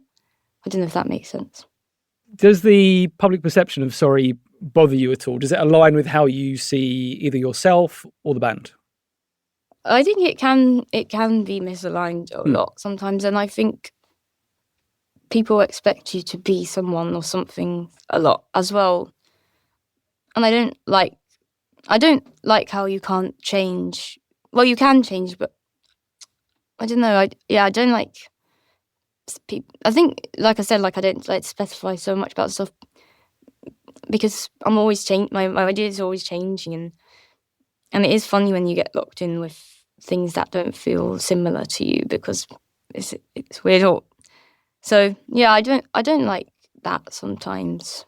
[SPEAKER 2] I don't know if that makes sense.
[SPEAKER 1] Does the public perception of sorry bother you at all? Does it align with how you see either yourself or the band?
[SPEAKER 2] I think it can be misaligned a lot sometimes, and I think people expect you to be someone or something a lot as well. And I don't like how you can't change. Well, you can change, but I don't know. I don't like people. I think, like I said, like I don't like to specify so much about stuff because I'm always changing. My idea is always changing, and it is funny when you get locked in with things that don't feel similar to you because it's weird. So yeah, I don't like that sometimes.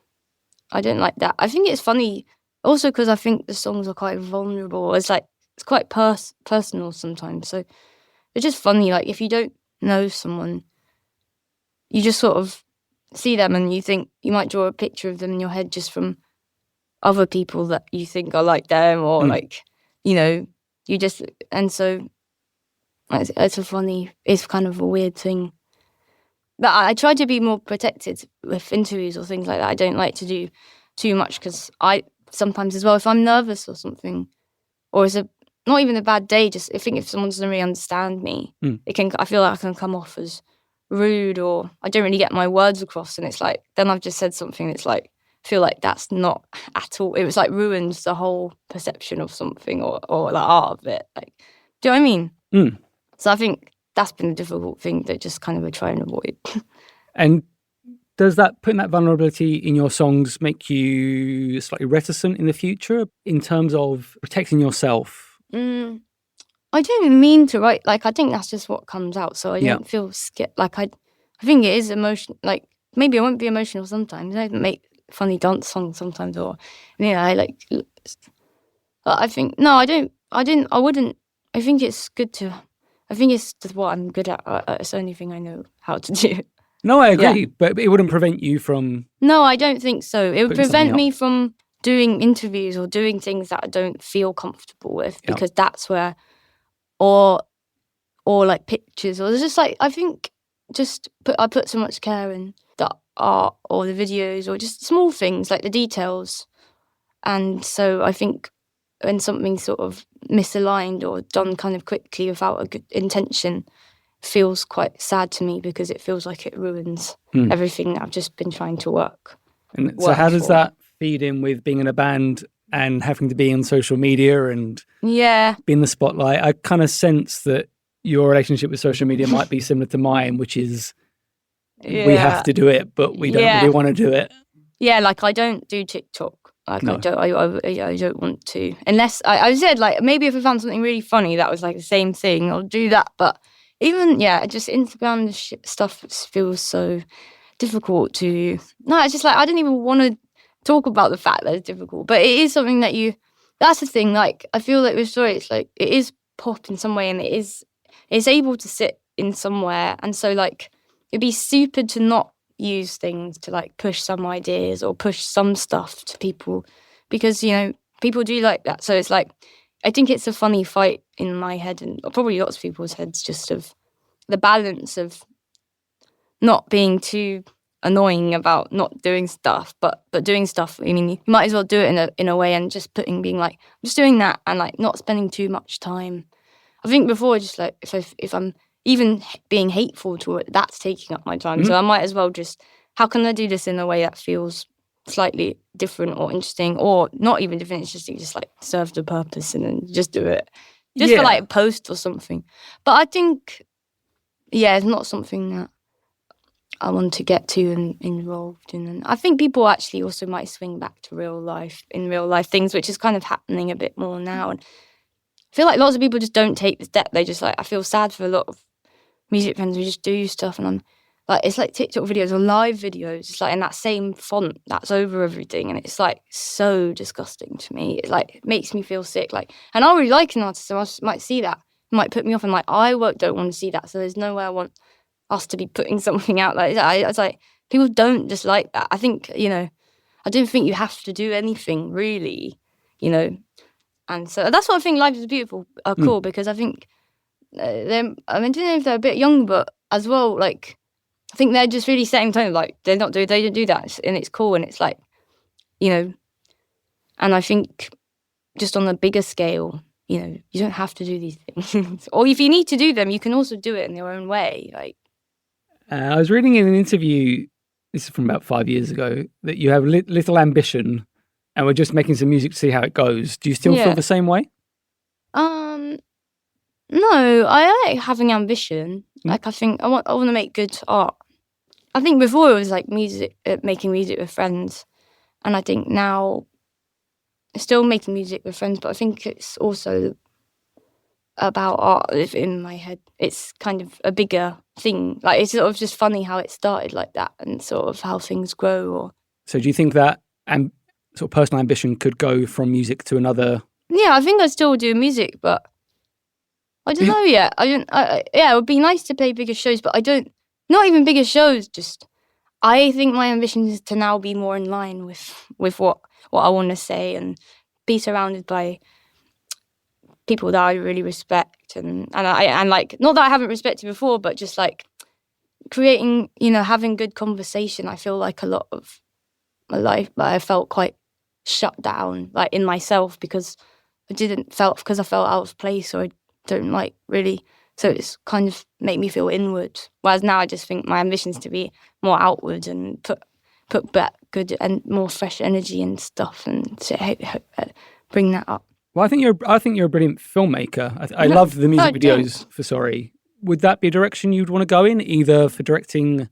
[SPEAKER 2] I don't like that. I think it's funny also because I think the songs are quite vulnerable. It's like it's quite personal sometimes. So it's just funny. Like if you don't know someone, you just sort of see them and you think you might draw a picture of them in your head just from other people that you think are like them, or like, you know, you just, and so it's kind of a weird thing. But I try to be more protected with interviews or things like that. I don't like to do too much because I sometimes as well, if I'm nervous or something, or it's not even a bad day, just I think if someone doesn't really understand me, I feel like I can come off as rude, or I don't really get my words across, and it's like then I've just said something that's like I feel like that's not at all. It was like ruins the whole perception of something or the art of it. Like, do you know what I mean? So I think that's been a difficult thing that just kind of I try and avoid. And
[SPEAKER 1] does that, putting that vulnerability in your songs, make you slightly reticent in the future in terms of protecting yourself?
[SPEAKER 2] I don't mean to write, like, I think that's just what comes out, so I don't feel scared. Like, I think it is emotional. Like, maybe I won't be emotional sometimes. I don't make funny dance songs sometimes, or I like. I think no, I don't. I wouldn't. I think it's good to. I think it's just what I'm good at. It's the only thing I know how to do.
[SPEAKER 1] No, I agree, but it wouldn't prevent you from.
[SPEAKER 2] No, I don't think so. It would prevent me
[SPEAKER 1] up.
[SPEAKER 2] from doing interviews or doing things that I don't feel comfortable with, because that's where, or like pictures, or just like, I think I put so much care in the art or the videos or just small things like the details. And so I think when something's sort of misaligned or done kind of quickly without a good intention, feels quite sad to me, because it feels like it ruins everything that I've just been trying to work.
[SPEAKER 1] And so how does that feed in with being in a band and having to be on social media and be in the spotlight? I kind of sense that your relationship with social media might be similar to mine, which is we have to do it, but we don't really want to do it.
[SPEAKER 2] Yeah, like I don't do TikTok. Like no. I don't want to, unless I said, like, maybe if I found something really funny that was like the same thing, I'll do that. But even just Instagram stuff feels so difficult to. No, it's just like I don't even want to talk about the fact that it's difficult. But it is something that that's the thing. Like, I feel like with story, it's like it is pop in some way, and it's able to sit in somewhere. And so like it'd be stupid to not use things to like push some ideas or push some stuff to people, because people do like that. So it's like, I think it's a funny fight in my head, and probably lots of people's heads, just of the balance of not being too annoying about not doing stuff, but doing stuff. I mean, you might as well do it in a way, and just being like, I'm just doing that, and like not spending too much time. I think before, just like if I'm even being hateful to it, that's taking up my time. So I might as well just, how can I do this in a way that feels slightly different or interesting, or not even different, it's just like serve the purpose, and then just do it. Just for like a post or something. But I think, it's not something that I want to get too involved in. And I think people actually also might swing back to real life things, which is kind of happening a bit more now. And I feel like lots of people just don't take the step. They just like, I feel sad for a lot of music friends who just do stuff, and I'm like, it's like TikTok videos or live videos. It's like in that same font that's over everything, and it's like so disgusting to me. It like makes me feel sick. Like, and I really like an artist, so I might see that, it might put me off, and like I don't want to see that. So there's no way I want us to be putting something out like that. It's like people don't just like that. I think I don't think you have to do anything really, and so that's what I think Life is Beautiful are cool, because I think I don't know if they're a bit young, but as well, like, I think they're just really setting tone. Like, they don't do that, and it's cool, and it's like, and I think just on a bigger scale, you don't have to do these things, or if you need to do them, you can also do it in your own way. Like,
[SPEAKER 1] I was reading in an interview, this is from about 5 years ago, that you have little ambition, and we're just making some music to see how it goes. Do you still feel the same way?
[SPEAKER 2] No, I like having ambition. Like, I think I want to make good art. I think before it was like music, making music with friends, and I think now it's still making music with friends, but I think it's also about art in my head. It's kind of a bigger thing. Like, it's sort of just funny how it started like that, and sort of how things grow. So
[SPEAKER 1] do you think that sort of personal ambition could go from music to another?
[SPEAKER 2] Yeah, I think I still do music, but I don't know yet. It would be nice to play bigger shows, but I don't. Not even bigger shows. Just, I think my ambition is to now be more in line with what I want to say, and be surrounded by people that I really respect, and like, not that I haven't respected before, but just like creating, having good conversation. I feel like a lot of my life, I felt quite shut down, like in myself, because I felt out of place, or I don't like really. So it's kind of made me feel inward. Whereas now I just think my ambition is to be more outward and put back good and more fresh energy and stuff, and to bring that up.
[SPEAKER 1] Well, I think you're a brilliant filmmaker. I love the music videos for Sorry. Would that be a direction you'd want to go in, either for directing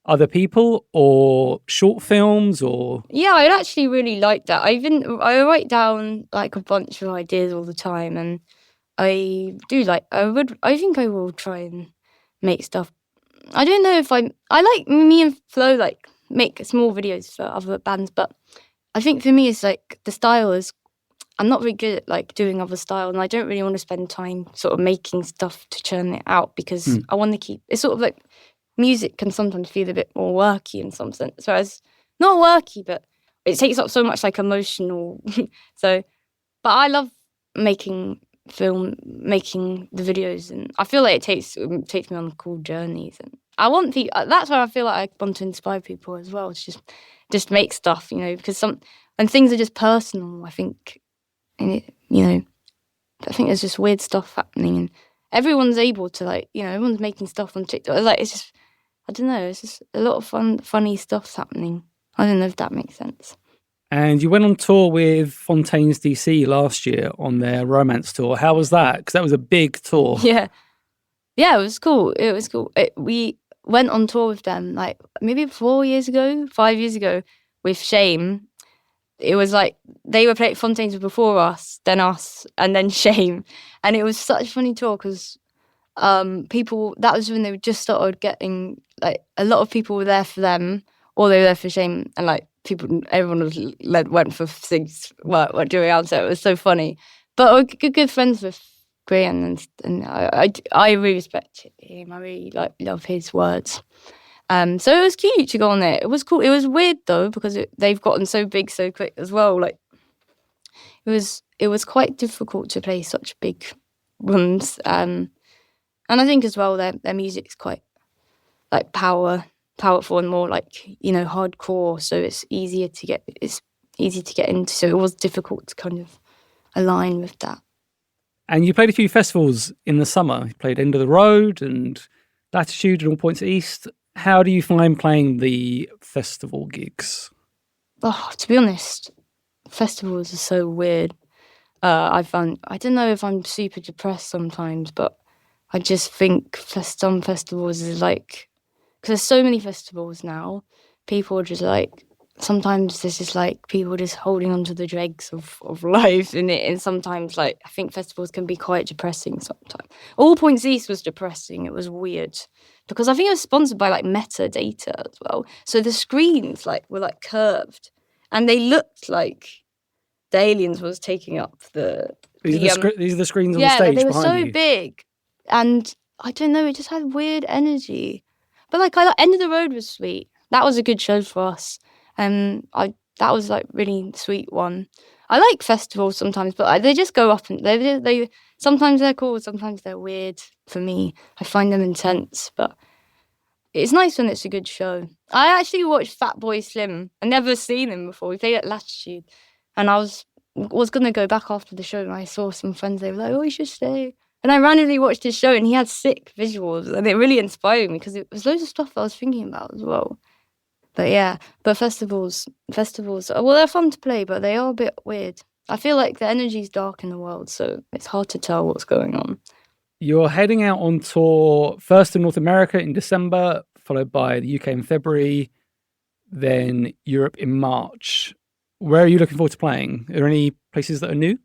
[SPEAKER 1] other people or short films, or? Yeah,
[SPEAKER 2] I'd actually really like that. I write down like a bunch of ideas all the time, and I think I will try and make stuff. I don't know if I like me and Flo, like make small videos for other bands, but I think for me it's like the style is, I'm not very good at like doing other style, and I don't really want to spend time sort of making stuff to churn it out, because I want to keep, it's sort of like music can sometimes feel a bit more worky in some sense, whereas not worky, but it takes up so much like emotional so, but I love making making the videos, and I feel like it takes me on cool journeys, and I want people, that's why I feel like I want to inspire people as well, to just make stuff, you know, because when things are just personal, I think, and it, you know, I think there's just weird stuff happening, and everyone's able to, like, you know, everyone's making stuff on TikTok, like, it's just, I don't know, it's just a lot of funny stuff's happening. I don't know if that makes sense.
[SPEAKER 1] And you went on tour with Fontaine's DC last year on their romance tour. How was that? Because that was a big tour.
[SPEAKER 2] Yeah, it was cool. We went on tour with them like maybe 5 years ago with Shame. It was like they were playing Fontaine's before us, and then Shame, and it was such a funny tour because people, that was when they just started getting, like, a lot of people were there for them, or they were there for Shame, and like everyone went for things were doing out, so it was so funny. But we're good friends with Brian, and I really respect him. I really love his words. So it was cute to go on there. It was cool. It was weird though, because they've gotten so big so quick as well. Like it was quite difficult to play such big rooms. And I think as well their music's quite like powerful and more like, you know, hardcore. So it's easy to get into. So it was difficult to kind of align with that.
[SPEAKER 1] And you played a few festivals in the summer. You played End of the Road and Latitude and All Points East. How do you find playing the festival gigs?
[SPEAKER 2] Oh, to be honest, festivals are so weird. I don't know if I'm super depressed sometimes, but I just think some festivals is like, because there's so many festivals now, people are just like, sometimes there's just like people just holding on to the dregs of life in it, and sometimes like I think festivals can be quite depressing sometimes. All Points East was depressing. It was weird because I think it was sponsored by like metadata as well, so the screens like were like curved and they looked like the aliens was taking up
[SPEAKER 1] these are the screens on the
[SPEAKER 2] yeah,
[SPEAKER 1] stage
[SPEAKER 2] they were
[SPEAKER 1] behind
[SPEAKER 2] so
[SPEAKER 1] you.
[SPEAKER 2] big, and I don't know, it just had weird energy. But like End of the Road was sweet. That was a good show for us. That was like really sweet one. I like festivals sometimes, but they just go up and they sometimes they're cool, sometimes they're weird for me. I find them intense, but it's nice when it's a good show. I actually watched Fatboy Slim. I'd never seen him before. We played at Latitude, and I was gonna go back after the show, and I saw some friends. They were like, "Oh, you should stay." And I randomly watched his show, and he had sick visuals, and it really inspired me because it was loads of stuff I was thinking about as well. But yeah, but festivals, well, they're fun to play, but they are a bit weird. I feel like the energy's dark in the world, so it's hard to tell what's going on.
[SPEAKER 1] You're heading out on tour first to North America in December, followed by the UK in February, then Europe in March. Where are you looking forward to playing? Are there any places that are new?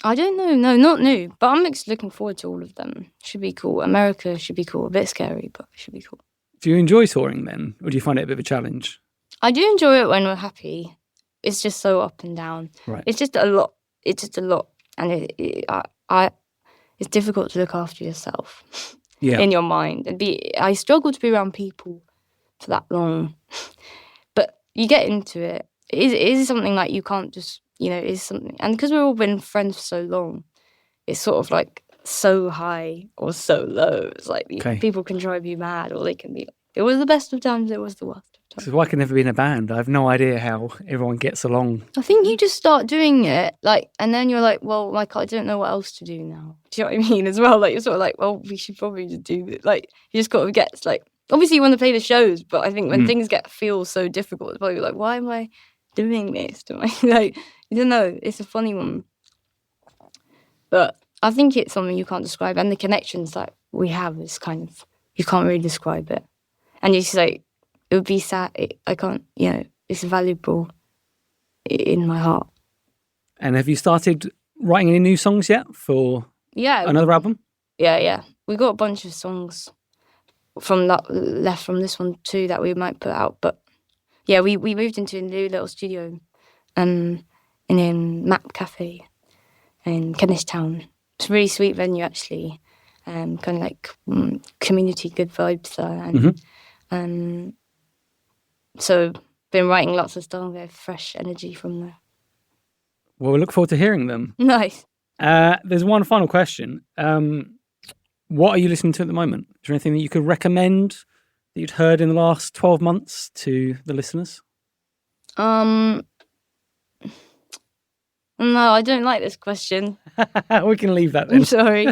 [SPEAKER 2] I don't know. No, not new. But I'm looking forward to all of them. Should be cool. America should be cool. A bit scary, but it should be cool.
[SPEAKER 1] Do you enjoy touring then? Or do you find it a bit of a challenge?
[SPEAKER 2] I do enjoy it when we're happy. It's just so up and down.
[SPEAKER 1] Right.
[SPEAKER 2] It's just a lot. And it's difficult to look after yourself in your mind. I struggle to be around people for that long. But you get into it. It is something like you can't just, you know, it's something. And because we've all been friends for so long, it's sort of like so high or so low. It's like people can drive you mad, or they can be. It was the best of times. It was the worst of times.
[SPEAKER 1] So I can never be in a band. I have no idea how everyone gets along.
[SPEAKER 2] I think you just start doing it, like, and then you're like, well, like, I don't know what else to do now. Do you know what I mean? As well, like, you're sort of like, well, we should probably just do it. Like, you just got to get, like, obviously you want to play the shows, but I think when things feel so difficult, it's probably like, why am I doing this? Like, I don't know. It's a funny one, but I think it's something you can't describe, and the connections that we have is kind of, you can't really describe it, and it's like, it would be sad. I can't, you know, it's valuable in my heart.
[SPEAKER 1] And have you started writing any new songs yet for another album?
[SPEAKER 2] Yeah. We got a bunch of songs from this one too that we might put out, but yeah, we moved into a new little studio in Map Cafe in Kentish Town. It's a really sweet venue, actually. Kind of like community, good vibes there. And so been writing lots of songs with fresh energy from there.
[SPEAKER 1] Well, we look forward to hearing them.
[SPEAKER 2] Nice.
[SPEAKER 1] There's one final question. What are you listening to at the moment? Is there anything that you could recommend that you'd heard in the last 12 months to the listeners?
[SPEAKER 2] No, I don't like this question.
[SPEAKER 1] We can leave that then.
[SPEAKER 2] I'm sorry.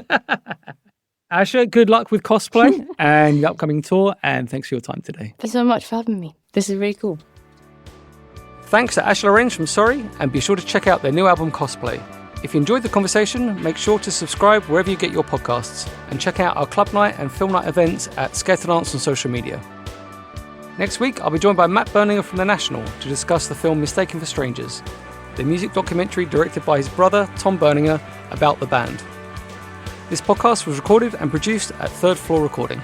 [SPEAKER 1] Asha, good luck with Cosplay and the upcoming tour, and thanks for your time today.
[SPEAKER 2] Thanks so much for having me. This is really cool.
[SPEAKER 1] Thanks to Asha Lorenz from Sorry, and be sure to check out their new album Cosplay. If you enjoyed the conversation, make sure to subscribe wherever you get your podcasts, and check out our club night and film night events at Scared to Dance on social media. Next week, I'll be joined by Matt Berninger from The National to discuss the film Mistaken for Strangers, the music documentary directed by his brother, Tom Berninger, about the band. This podcast was recorded and produced at Third Floor Recording.